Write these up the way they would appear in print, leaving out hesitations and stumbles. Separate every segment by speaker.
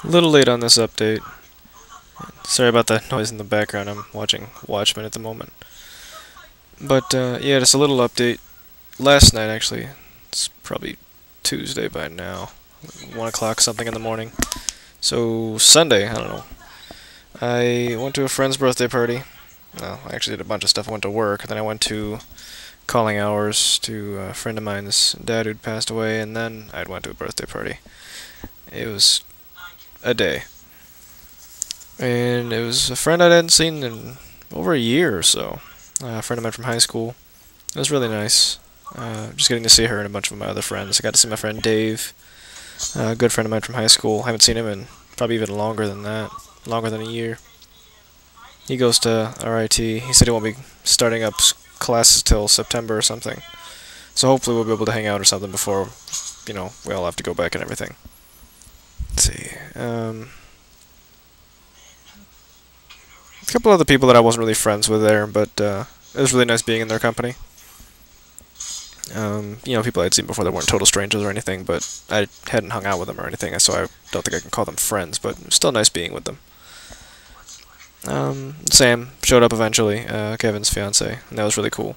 Speaker 1: A little late on this update. Sorry about the noise in the background. I'm watching Watchmen at the moment. But yeah, just a little update. Last night, actually, it's probably Tuesday by now, 1 o'clock something in the morning. So Sunday, I don't know. I went to a friend's birthday party. Well, I actually did a bunch of stuff. I went to work, then I went to calling hours to a friend of mine's dad who'd passed away, and then I went to a birthday party. It was a day. And it was a friend I hadn't seen in over a year or so. A friend of mine from high school. It was really nice. Just getting to see her and a bunch of my other friends. I got to see my friend Dave, a good friend of mine from high school. I haven't seen him in probably even longer than that. Longer than a year. He goes to RIT. He said he won't be starting up classes till September or something. So hopefully we'll be able to hang out or something before, we all have to go back and everything. Let's see. A couple other people that I wasn't really friends with there, but it was really nice being in their company. People I'd seen before that weren't total strangers or anything, but I hadn't hung out with them or anything, so I don't think I can call them friends, but it was still nice being with them. Sam showed up eventually, Kevin's fiance, and that was really cool.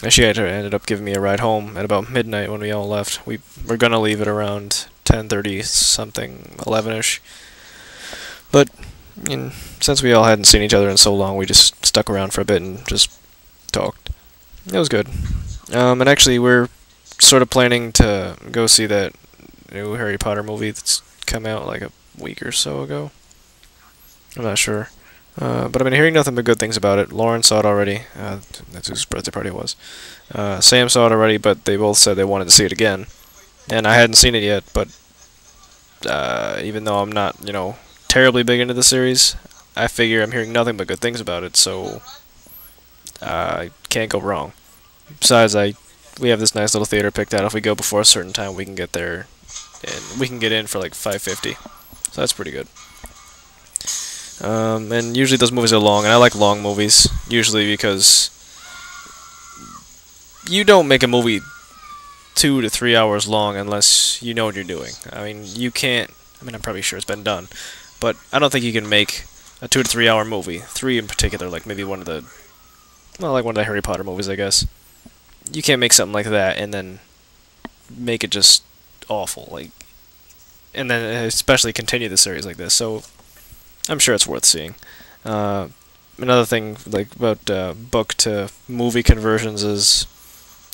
Speaker 1: And she ended up giving me a ride home at about midnight when we all left. We were gonna leave at around 10:30 something, 11ish. But since we all hadn't seen each other in so long, we just stuck around for a bit and just talked. It was good. And actually, we're sort of planning to go see that new Harry Potter movie that's come out like a week or so ago. I'm not sure. But I've been hearing nothing but good things about it. Lauren saw it already. That's whose birthday party it was. Sam saw it already, but they both said they wanted to see it again. And I hadn't seen it yet, but even though I'm not, terribly big into the series, I figure I'm hearing nothing but good things about it, so I can't go wrong. Besides, we have this nice little theater picked out. If we go before a certain time, we can get there, and we can get in for like $5.50. So that's pretty good. And usually those movies are long, and I like long movies, usually because you don't make a movie 2 to 3 hours long unless you know what you're doing. I mean, you can't, I'm probably sure it's been done, but I don't think you can make a 2 to 3 hour movie, 3 in particular, like maybe one of the Harry Potter movies, I guess. You can't make something like that and then make it just awful, and then especially continue the series like this, so I'm sure it's worth seeing. Another thing, about book to movie conversions is,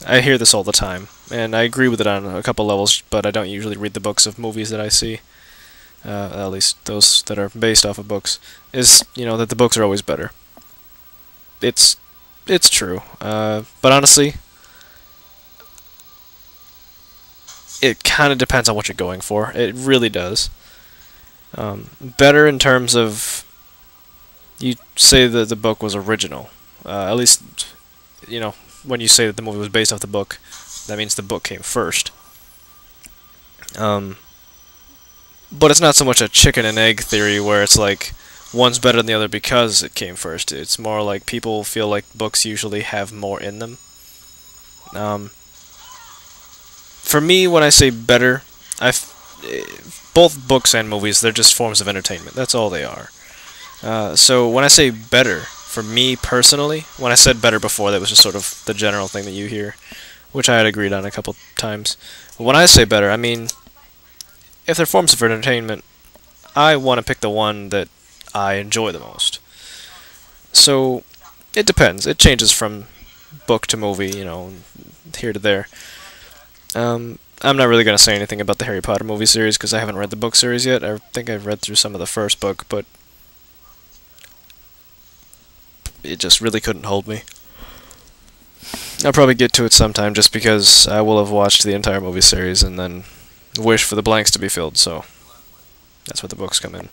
Speaker 1: I hear this all the time, and I agree with it on a couple levels, but I don't usually read the books of movies that I see, at least those that are based off of books, is, that the books are always better. It's true, but honestly, it kind of depends on what you're going for. It really does. Better in terms of, you say that the book was original. At least, when you say that the movie was based off the book, that means the book came first. But it's not so much a chicken and egg theory where it's like, one's better than the other because it came first. It's more like people feel like books usually have more in them. For me, when I say better, both books and movies, they're just forms of entertainment. That's all they are. So when I say better, for me personally, when I said better before, that was just sort of the general thing that you hear, which I had agreed on a couple times. But when I say better, I mean, if they're forms of entertainment, I want to pick the one that I enjoy the most. So it depends. It changes from book to movie, here to there. I'm not really going to say anything about the Harry Potter movie series because I haven't read the book series yet. I think I've read through some of the first book, but it just really couldn't hold me. I'll probably get to it sometime just because I will have watched the entire movie series and then wish for the blanks to be filled, so that's where the books come in.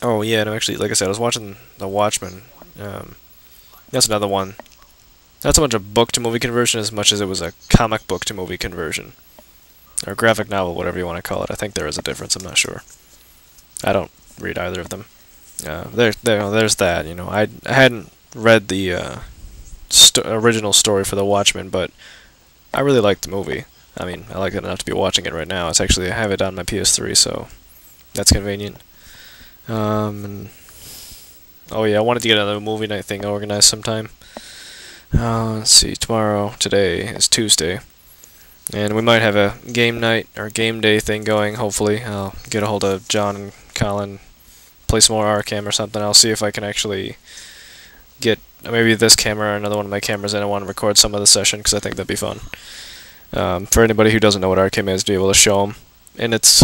Speaker 1: Oh yeah, no, actually, like I said, I was watching The Watchmen. That's another one. Not so much a book-to-movie conversion as much as it was a comic book-to-movie conversion. Or graphic novel, whatever you want to call it. I think there is a difference, I'm not sure. I don't read either of them. There's that, I hadn't read the original story for The Watchmen, but I really liked the movie. I mean, I like it enough to be watching it right now. It's actually, I have it on my PS3, so that's convenient. And oh yeah, I wanted to get another movie night thing organized sometime. Let's see, today is Tuesday, and we might have a game night or game day thing going, hopefully. I'll get a hold of John and Colin, play some more Arkham or something. I'll see if I can actually get maybe this camera or another one of my cameras in. I want to record some of the session, because I think that'd be fun. For anybody who doesn't know what Arkham is, to be able to show them. And it's...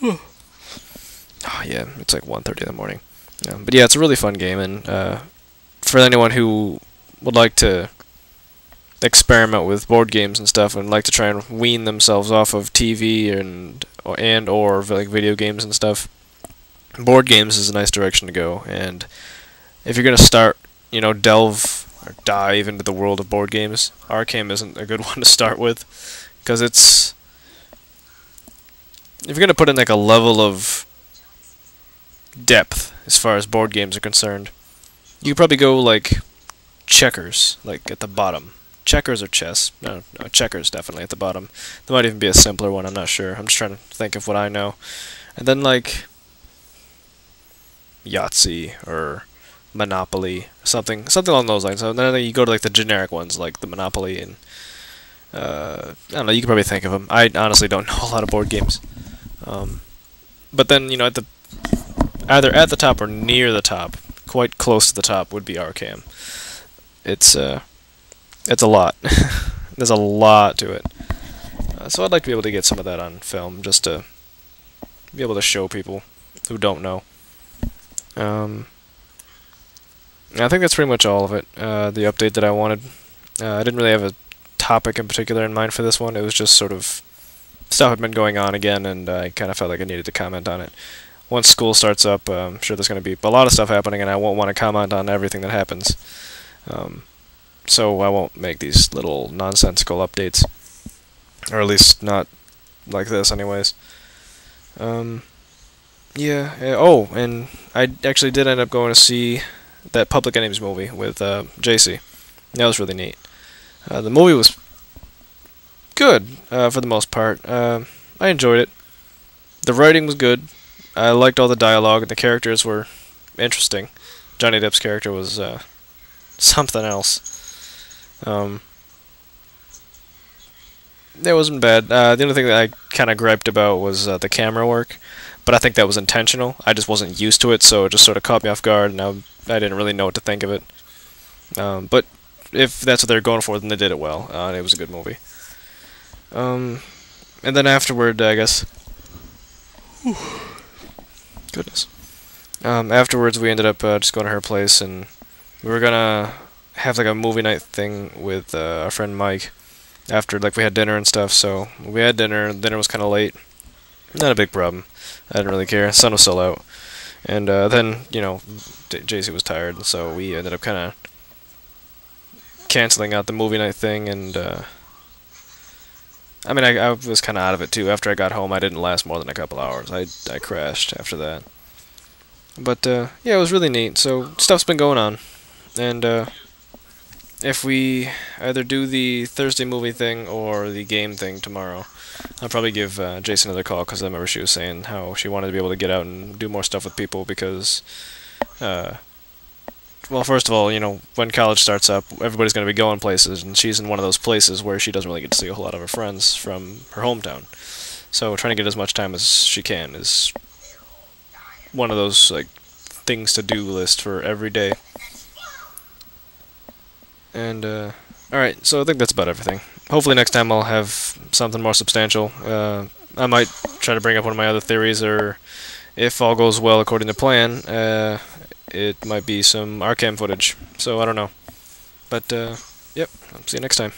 Speaker 1: oh yeah, it's like 1:30 in the morning. But yeah, it's a really fun game, and for anyone who would like to experiment with board games and stuff, and like to try and wean themselves off of TV or like video games and stuff, board games is a nice direction to go. And if you're gonna start, delve or dive into the world of board games, Arkham isn't a good one to start with, because if you're gonna put in like a level of depth as far as board games are concerned, you could probably go like checkers, like at the bottom. Checkers or chess? No, checkers definitely at the bottom. There might even be a simpler one, I'm not sure. I'm just trying to think of what I know. And then like Yahtzee or Monopoly, something along those lines. So then you go to like the generic ones, like the Monopoly, and I don't know. You can probably think of them. I honestly don't know a lot of board games. But then either at the top or near the top, quite close to the top, would be Arkham. It's a lot. There's a lot to it. So I'd like to be able to get some of that on film, just to be able to show people who don't know. I think that's pretty much all of it, the update that I wanted. I didn't really have a topic in particular in mind for this one. It was just sort of stuff had been going on again, and I kind of felt like I needed to comment on it. Once school starts up, I'm sure there's going to be a lot of stuff happening, and I won't want to comment on everything that happens. So I won't make these little nonsensical updates, or at least not like this anyways. Yeah, oh, and I actually did end up going to see that Public Enemies movie with JC. That was really neat. The movie was good, for the most part. I enjoyed it. The writing was good. I liked all the dialogue, and the characters were interesting. Johnny Depp's character was something else. It wasn't bad. The only thing that I kind of griped about was the camera work, but I think that was intentional. I just wasn't used to it, so it just sort of caught me off guard, and I didn't really know what to think of it. But if that's what they're going for, then they did it well. It was a good movie. And then afterward, I guess... Whew. Goodness. Afterwards, we ended up just going to her place, and we were gonna have like a movie night thing with our friend Mike after like we had dinner and stuff. So we had dinner. Dinner was kind of late. Not a big problem. I didn't really care. The sun was still out, and then JC was tired, so we ended up kind of canceling out the movie night thing. And I mean, I was kind of out of it too. After I got home, I didn't last more than a couple hours. I crashed after that. But yeah, it was really neat. So stuff's been going on, and if we either do the Thursday movie thing or the game thing tomorrow, I'll probably give Jason another call, because I remember she was saying how she wanted to be able to get out and do more stuff with people, because well, first of all, when college starts up, everybody's going to be going places, and she's in one of those places where she doesn't really get to see a whole lot of her friends from her hometown. So trying to get as much time as she can is one of those like things to do list for every day. And alright, so I think that's about everything. Hopefully next time I'll have something more substantial. I might try to bring up one of my other theories, or if all goes well according to plan, it might be some Arkham footage. So I don't know. But yep, I'll see you next time.